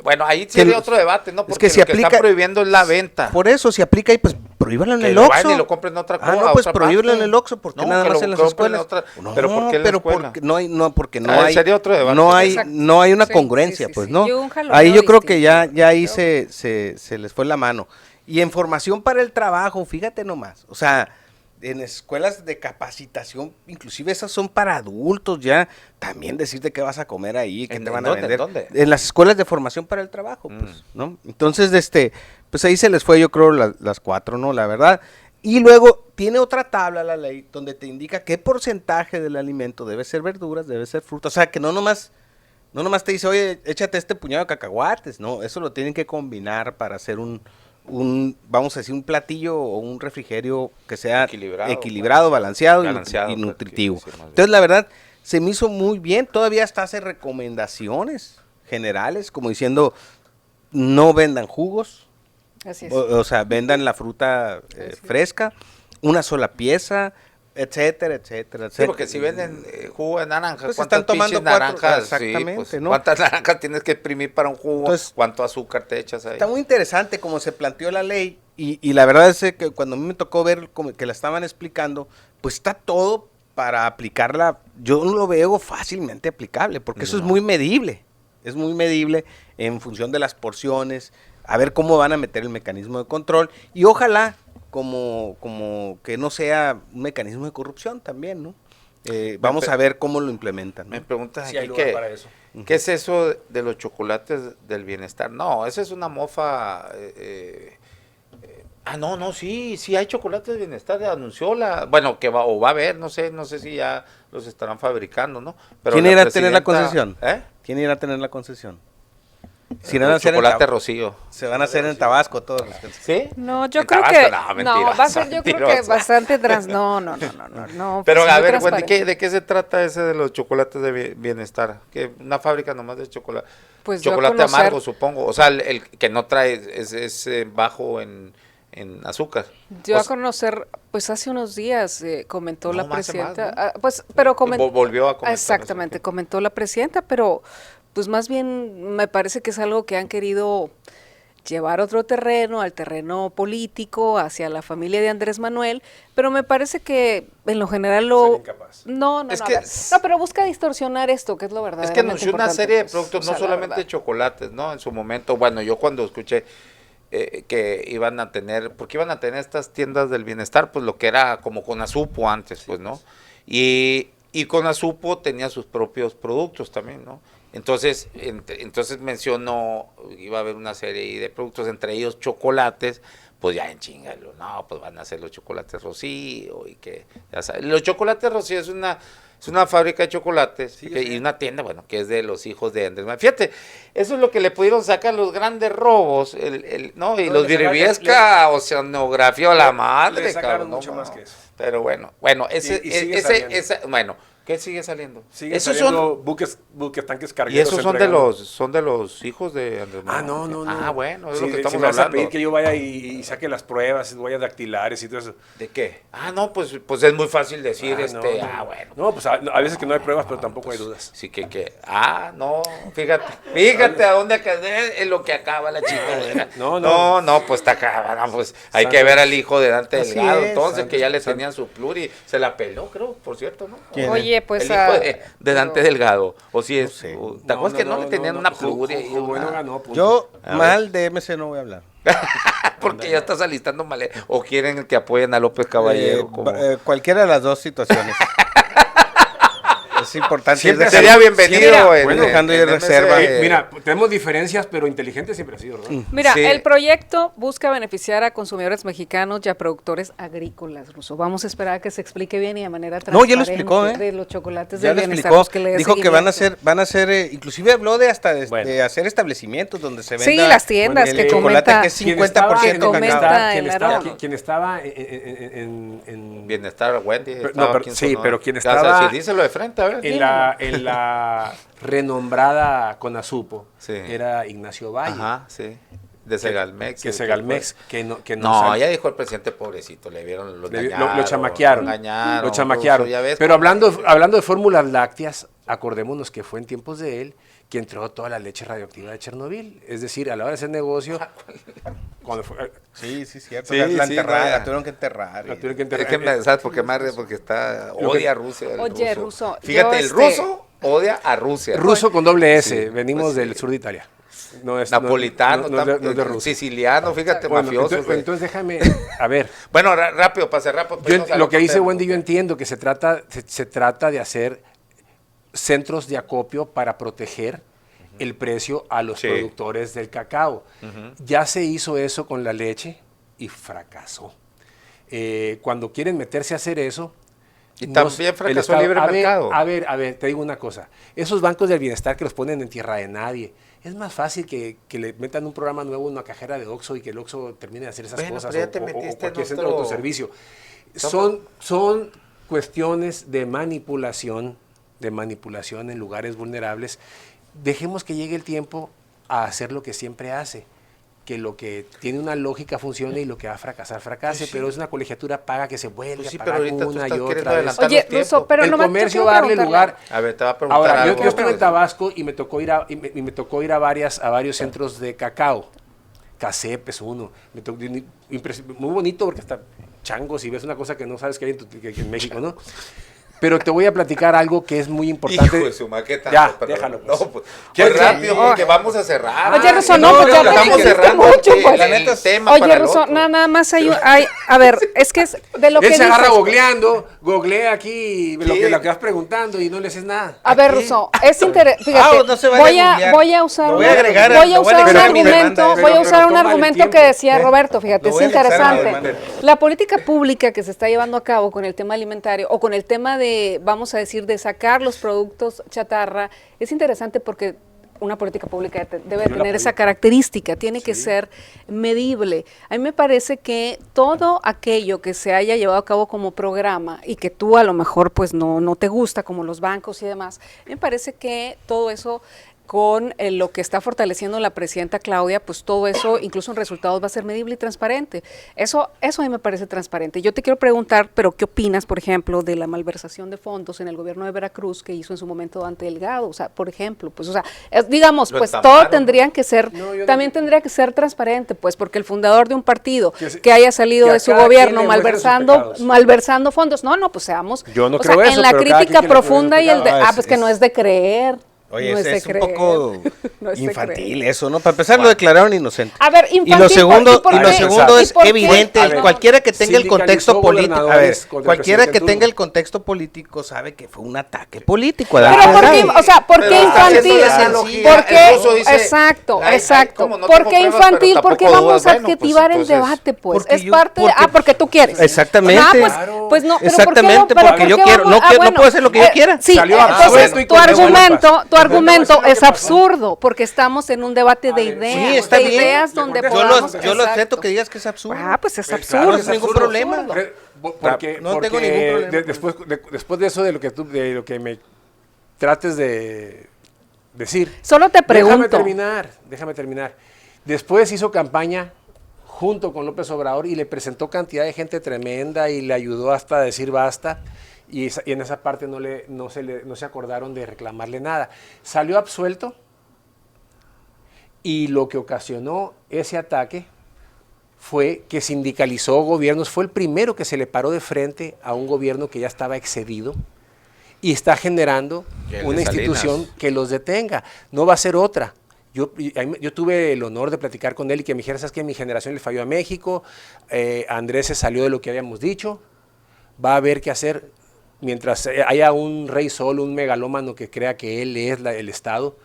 Bueno, ahí sería otro debate, ¿no? es Porque que si lo que están aplica- prohibiendo es la venta. Por eso, si aplica ahí, pues prohíbalo en Que el lo vayan Oxxo. y lo compren en otra Ah, cosa, no, pues otra prohíbelo parte. en el Oxxo, porque No, nada que más lo en las compren en escuelas. otra- No, pero ¿por qué en la pero escuela? porque porque no Ah, hay, sería otro debate. no hay, Exacto. no hay una Sí, congruencia, sí, sí, pues, sí. ¿no? Y un jaloneo Ahí yo creo que ya distinto, ahí creo. se les fue la mano. Y en formación para el trabajo, fíjate nomás, o sea, en escuelas de capacitación, inclusive esas son para adultos ya, también decirte qué vas a comer ahí, qué ¿En te van dónde? a vender. ¿Dónde? En las escuelas de formación para el trabajo, pues, ¿no? Entonces, pues ahí se les fue, yo creo, las 4, ¿no? La verdad. Y luego tiene otra tabla la ley donde te indica qué porcentaje del alimento debe ser verduras, debe ser fruta. O sea, que no nomás te dice, oye, échate este puñado de cacahuates, no, eso lo tienen que combinar para hacer vamos a decir, un platillo o un refrigerio que sea equilibrado, balanceado y nutritivo. Entonces, la verdad, se me hizo muy bien, todavía hasta hace recomendaciones generales, como diciendo, no vendan jugos, Así es. o sea, vendan la fruta fresca, una sola pieza, etcétera, etcétera, Sí, porque si venden jugo de naranja, Pues ¿cuántas están tomando pinches naranjas? exactamente, pues, ¿no? ¿cuántas naranjas tienes que exprimir para un jugo? Entonces, ¿Cuánto azúcar te echas ahí? Está muy interesante cómo se planteó la ley y la verdad es que cuando a mí me tocó ver como que la estaban explicando, pues está todo para aplicarla. Yo no lo veo fácilmente aplicable porque eso es muy medible. Es muy medible en función de las porciones, a ver cómo van a meter el mecanismo de control y ojalá como que no sea un mecanismo de corrupción también, ¿no? Vamos a ver cómo lo implementan, ¿no? Me preguntan Sí, aquí hay lugar para eso. ¿qué es eso de los chocolates del bienestar? No, eso es una mofa. Sí hay chocolates del bienestar, anunció bueno, que va a haber, no sé si ya los estarán fabricando, ¿no? Pero ¿Quién la irá a tener la presidenta- concesión? ¿Quién irá a tener la concesión? Si van a El hacer en chocolate Tab- Rocío. Se van a hacer en Tabasco todos. ¿Sí? No, yo En creo Tabasco, que no, mentiroso, va a ser, yo creo que mentiroso. bastante no, Pero pues, a muy ver, Wendy, transparente. ¿de qué se trata ese de los chocolates de bienestar? ¿Que una fábrica nomás de chocolate? Pues yo a Chocolate conocer- amargo, supongo. O sea, el que no trae es bajo en azúcar. Yo O a sea, conocer, pues hace unos días comentó No, la más, presidenta, más, pero comentó. volvió a comentar. Exactamente, eso. comentó la presidenta, pero pues más bien me parece que es algo que han querido llevar a otro terreno, al terreno político, hacia la familia de Andrés Manuel, pero me parece que en lo general Ser lo... incapaz. No, Es a que ver, no, pero busca distorsionar esto, que es lo Es verdaderamente que anunció una importante, serie de pues, productos, o sea, no la solamente verdad. chocolates, ¿no? En su momento, bueno, yo cuando escuché que iban a tener, porque iban a tener estas tiendas del bienestar, pues lo que era como Conasupo antes, pues, ¿no? Y Conasupo tenía sus propios productos también, ¿no? Entonces mencionó, iba a haber una serie de productos, entre ellos chocolates, pues ya en chingalo, no, pues van a hacer los chocolates Rocío y que, ya sabes, los chocolates Rocío es una fábrica de chocolates y una tienda, bueno, que es de los hijos de Andrés Manuel. Fíjate, eso es lo que le pudieron sacar los grandes robos, ¿no? Y No, los le sacaron- Viriviesca, oceanografía a la madre, le sacaron cabrón, no, mucho no. más que eso. Pero bueno, Y sigue saliendo. bueno, ¿qué sigue saliendo? Siguen Esos saliendo buques, tanques y cargueros. esos son de los hijos de Andrés Manuel. No. Ah, bueno, es Sí, lo que si estamos me vas a hablando. pedir que yo vaya y saque las pruebas, huellas dactilares y todo eso. ¿De qué? No, pues es muy fácil decir, No. bueno. No, pues a veces que no hay pruebas, pero tampoco hay dudas. Sí no, fíjate a dónde es lo que acaba la chica. No, pues está acá, no, pues hay que ver al hijo de Dante Así Delgado, es, entonces que ya le Santos. tenían su pluri, se la peló, creo, por cierto, ¿no? ¿Quién? Oye, pues... el hijo de Dante Delgado, o si es, sé. ¿te acuerdas que no le tenían una pluri? pluri? Bueno, ganó, punto. Yo A mal de MC no voy a hablar. Porque ya estás alistando mal, o quieren que apoyen a López Caballero. como- Cualquiera de las dos situaciones. Es importante. Siempre sería bienvenido Siempre, en- bueno, dejando en de MC. reserva. Mira, tenemos diferencias, pero inteligente siempre ha sido, ¿verdad? Mira, Sí. el proyecto busca beneficiar a consumidores mexicanos y a productores agrícolas, Ruso. Vamos a esperar a que se explique bien y de manera No, transparente ya lo explicó, ¿eh? de los chocolates Ya del lo bienestar. explicó. pues, que le dé Dijo que seguimiento. van a ser, inclusive habló de hasta de, Bueno. de hacer establecimientos donde se venda. Sí, las tiendas el que chocolate comenta- que es Quien 50% comenta cacao. el aroma. quien estaba en Bienestar, Wendy. Pero- estaba no, pero- aquí en sí, Sonora. pero quien Ya, o sea, estaba- sí, díselo de frente, a ver. en la renombrada Conasupo Sí. era Ignacio Valle. Ajá, sí. De Segalmex. Que sí, Segalmex, que no No, sal- ya dijo el presidente, pobrecito, le vieron, lo lo engañaron. chamaquearon. Lo engañaron. Lo chamaquearon. Ruso, ya ves Pero cómo- hablando de fórmulas lácteas, acordémonos que fue en tiempos de él que entró toda la leche radioactiva de Chernobyl. Es decir, a la hora de hacer negocio, cuando fue, Sí, cierto. Sí, la sí, enterrada, no, ya. la tuvieron que enterrar. la tuvieron que Es enterrar. que ¿sabes por qué más? Porque odia a Rusia. el Oye, Ruso, Fíjate, yo, el ruso odia a Rusia. Ruso con doble S, Sí, venimos pues sí. del sur de Italia. No es Napolitano, no es de Rusia. siciliano, fíjate, Bueno, mafioso. entonces déjame, a ver, Bueno, rápido, para cerrar. pues, yo vamos a lo que dice corte. Wendy, yo entiendo que se trata de hacer centros de acopio para proteger el precio a los Sí. productores del cacao. Ya se hizo eso con la leche y fracasó. Cuando quieren meterse a hacer eso... Y también fracasó el libre mercado. A ver, te digo una cosa. Esos bancos del bienestar que los ponen en tierra de nadie, es más fácil que le metan un programa nuevo en una cajera de Oxxo y que el Oxxo termine de hacer esas Bueno, cosas pero ya o te metiste en cualquier centro de otro- autoservicio. Estamos- Son cuestiones de manipulación en lugares vulnerables. Dejemos que llegue el tiempo a hacer lo que siempre hace, que lo que tiene una lógica funcione y lo que va a fracasar fracase, Pues sí. pero es una colegiatura paga que se vuelve Pues sí, a pero pagar ahorita tú una y estás queriendo otra vez. adelantar Oye, los tiempos. Ruso, pero el nomás comercio yo va a darle quiero lugar. A ver, te va a preguntar Ahora, algo. yo estuve en Tabasco y me tocó ir a varios centros de cacao. Casep es uno. Muy bonito porque hasta changos y ves una cosa que no sabes que hay en México, ¿no? Pero te voy a platicar algo que es muy importante. Hijo de su maqueta. Ya, perdón. déjalo, pues. No, pues, ¿Quieres pues que- rápido, porque vamos a cerrar. Oye, Ruso, no, pues ya te estamos dijiste cerrando mucho, porque pues. la neta es tema Oye, para el Ruso, otro. nada más hay, a ver, es que es de lo que Él se agarra dices, googleando, Google aquí lo que vas preguntando y no le haces nada. A ver, Aquí. Russo, es interesante. Fíjate, no se vale googlear. voy a usar Lo un voy a agregar, voy a lo voy a usar un agregar a mi argumento, demanda, voy a pero usar un tómale el argumento tiempo. que decía Roberto, fíjate, Lo es voy a anexar a mi interesante. demanda. La política pública que se está llevando a cabo con el tema alimentario o con el tema de, vamos a decir, de sacar los productos chatarra, es interesante porque una política pública debe tener esa característica, tiene que ser medible. A mí me parece que todo aquello que se haya llevado a cabo como programa y que tú a lo mejor pues no te gusta, como los bancos y demás, me parece que todo eso con lo que está fortaleciendo la presidenta Claudia, pues todo eso, incluso en resultados, va a ser medible y transparente. Eso a mí me parece transparente. Yo te quiero preguntar, pero ¿qué opinas, por ejemplo, de la malversación de fondos en el gobierno de Veracruz que hizo en su momento Dante Delgado? O sea, por ejemplo, pues, o sea, digamos, Lo pues entamparon, todo ¿no? tendrían que ser, también tendría que ser transparente, pues, porque el fundador de un partido que haya salido que a de su cada gobierno quien le muestren sus pecados. malversando fondos, pues seamos, Yo no o sea, creo eso, en la pero cada crítica quien le muestre profunda sus y el de, pecados. pues que no es de creer. Oye, no es de un creer. poco No es de infantil creer. eso, ¿no? Para empezar lo declararon inocente. A ver, infantil, Y lo segundo, ¿por qué? es ¿Y por qué? evidente, A ver, cualquiera que tenga el sindicalizó contexto político, a ver, gobernadores contra el cualquiera que presidente tenga en el contexto político sabe que fue un ataque político. Pero Adán ¿por qué, Delgado. o sea, por Pero qué está haciendo infantil? la analogía. ¿Por qué? El ruso dice, Exacto, "Ay, exacto. ¿cómo no ¿Por tengo qué pruebas, infantil? pero ¿Por qué tampoco vamos dudas?" a Bueno, pues, adjetivar el entonces, debate, pues? porque Es yo- parte de, porque- porque tú quieres. Exactamente. Pues, pues no, pero Exactamente, pero porque yo ¿por qué quiero, vamos? no puedo hacer lo que yo quiera. Sí, Salió entonces absuelto y tu con buenas argumento paz. Te voy a argumento decir lo es que pasó. absurdo, porque estamos en un debate de ideas, Sí, está de bien. ideas donde Yo lo- podamos... Yo lo acepto exacto. que digas que es absurdo. Ah, pues es Claro, absurdo. no es ningún absurdo. problema. Porque, No tengo porque ningún problema con después de eso, de lo que me trates de decir. Solo te pregunto. Déjame terminar. Después hizo campaña junto con López Obrador y le presentó cantidad de gente tremenda y le ayudó hasta a decir basta. Y en esa parte no se acordaron de reclamarle nada. Salió absuelto y lo que ocasionó ese ataque fue que sindicalizó gobiernos, fue el primero que se le paró de frente a un gobierno que ya estaba excedido y está generando El de una institución Salinas. que los detenga. No va a ser otra. Yo tuve el honor de platicar con él y que me dijera, ¿sabes qué? Mi generación le falló a México, Andrés se salió de lo que habíamos dicho, va a haber que hacer, mientras haya un rey solo, un megalómano que crea que él es el Estado,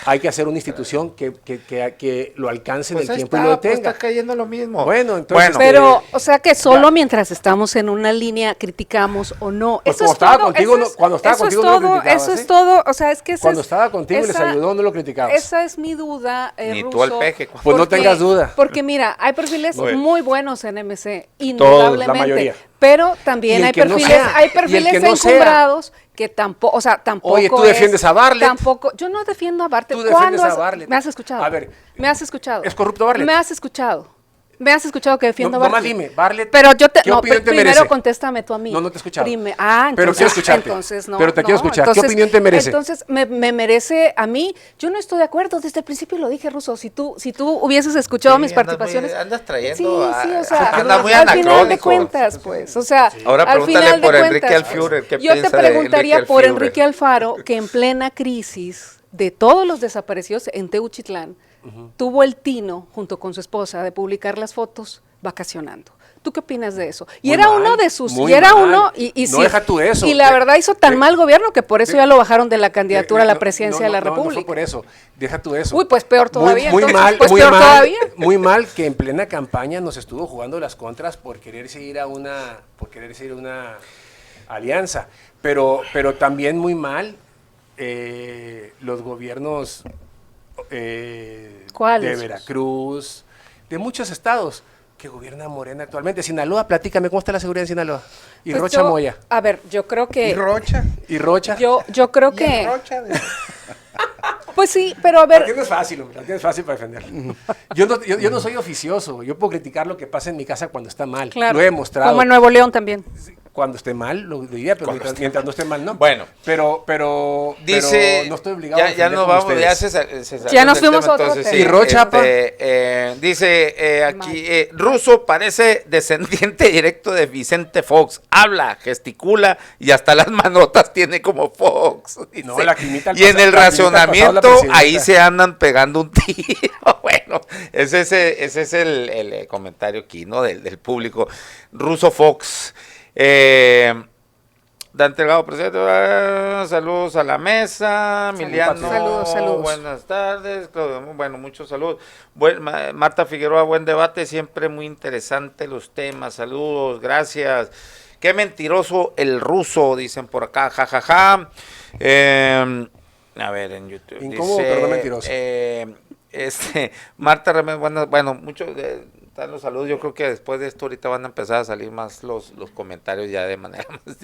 hay que hacer una institución que lo alcance Pues en el ahí tiempo y está, lo pues detenga. está cayendo lo mismo. Bueno, entonces, Pero, o sea que solo mientras estamos en una línea criticamos o no. Pues Eso cuando es estaba todo, contigo, eso no- es- cuando estaba eso es contigo no lo todo, criticabas, eso es ¿eh? todo, o sea, es que esa Cuando es- estaba contigo y les esa- ayudó, no lo criticabas. Esa es mi duda, Ni tú Russo, al peje. Pues no tengas duda. Porque mira, hay perfiles Bueno. muy buenos en MC, la indudablemente, mayoría. pero también Y el hay que no perfiles, sea, hay y el perfiles que no sea. encumbrados que tampoco, o sea, tampoco Oye, tú es- defiendes a Bartlett. Tampoco, yo no defiendo a Bartlett. Tú defiendes ¿Cuándo a Bartlett. ¿Me has escuchado? A ver, ¿me has escuchado? ¿es corrupto Bartlett? ¿Me has escuchado? ¿Me has escuchado que defiendo a Nomás Bartlett? dime, Bartlett, Pero yo te, ¿qué no, opinión te primero merece? contéstame tú a mí. No, no te he escuchado. Entonces, Pero quiero escucharte. entonces no. Pero te quiero no, escuchar. ¿Qué entonces- opinión te merece? Entonces me merece a mí. Yo no estoy de acuerdo. Desde el principio lo dije, Russo. Si tú hubieses escuchado Sí, mis andas participaciones. muy- andas trayendo Sí, a- sí, o sea, anda muy al final de anacrónico. cuentas, pues, o sea, Ahora al pregúntale final de por Enrique cuentas, Alfiure, ¿qué yo te piensa de preguntaría Enrique por Alfiure? Enrique Alfaro, que en plena crisis de todos los desaparecidos en Teuchitlán, tuvo el tino, junto con su esposa, de publicar las fotos vacacionando. ¿Tú qué opinas de eso? Y Muy era mal, uno de sus, muy y era mal. uno, y No, sí, deja tú eso. y la verdad hizo tan mal gobierno que por eso ya lo bajaron de la Eh, candidatura a la no, presidencia no, de la no, República. No fue por eso, deja tú eso. Uy, pues peor todavía, Muy, entonces, mal, pues muy peor mal, todavía. muy mal que en plena campaña nos estuvo jugando las contras por quererse ir a una alianza. Pero también muy mal los gobiernos de ¿Cuáles? Veracruz, de muchos estados que gobierna Morena actualmente. Sinaloa, platícame, ¿cómo está la seguridad en Sinaloa? Y Pues Rocha yo- Moya. A ver, yo creo que... ¿Y Rocha? Y Rocha. Yo creo ¿Y el que... Rocha? Pues sí, pero a ver... Aquí no es fácil, hombre, aquí no es fácil para defender. Yo no soy oficioso, yo puedo criticar lo que pasa en mi casa cuando está mal. Claro, Lo he demostrado. como en Nuevo León también. Cuando esté mal, lo diría, pero mientras no esté mal, no. Bueno. Pero Dice, no estoy obligado a ya defender nos como vamos, ya Ya se salió nos del fuimos tema, a otro entonces, tema. sí, ¿Y Rocha, pa? dice aquí, Russo parece descendiente directo de Vicente Fox, habla, gesticula y hasta las manotas tiene como Fox. Dice. No, la quimita al y en pasado- el la quimita al pasado la racionamiento presidenta. ahí se andan pegando un tiro. Bueno, ese es el comentario aquí, ¿no? Del público. Russo Fox. Dante Delgado presente, saludos a la mesa, Emiliano, Saludos. buenas tardes, Claudio, bueno, muchos saludos. Marta Figueroa, buen debate, siempre muy interesante los temas, saludos, gracias. Qué mentiroso el ruso, dicen por acá, jajaja. A ver, en YouTube. Incómodo, dice, pero no mentiroso. Marta Reméndez, bueno, muchos están los saludos. Yo creo que después de esto ahorita van a empezar a salir más los comentarios ya de manera más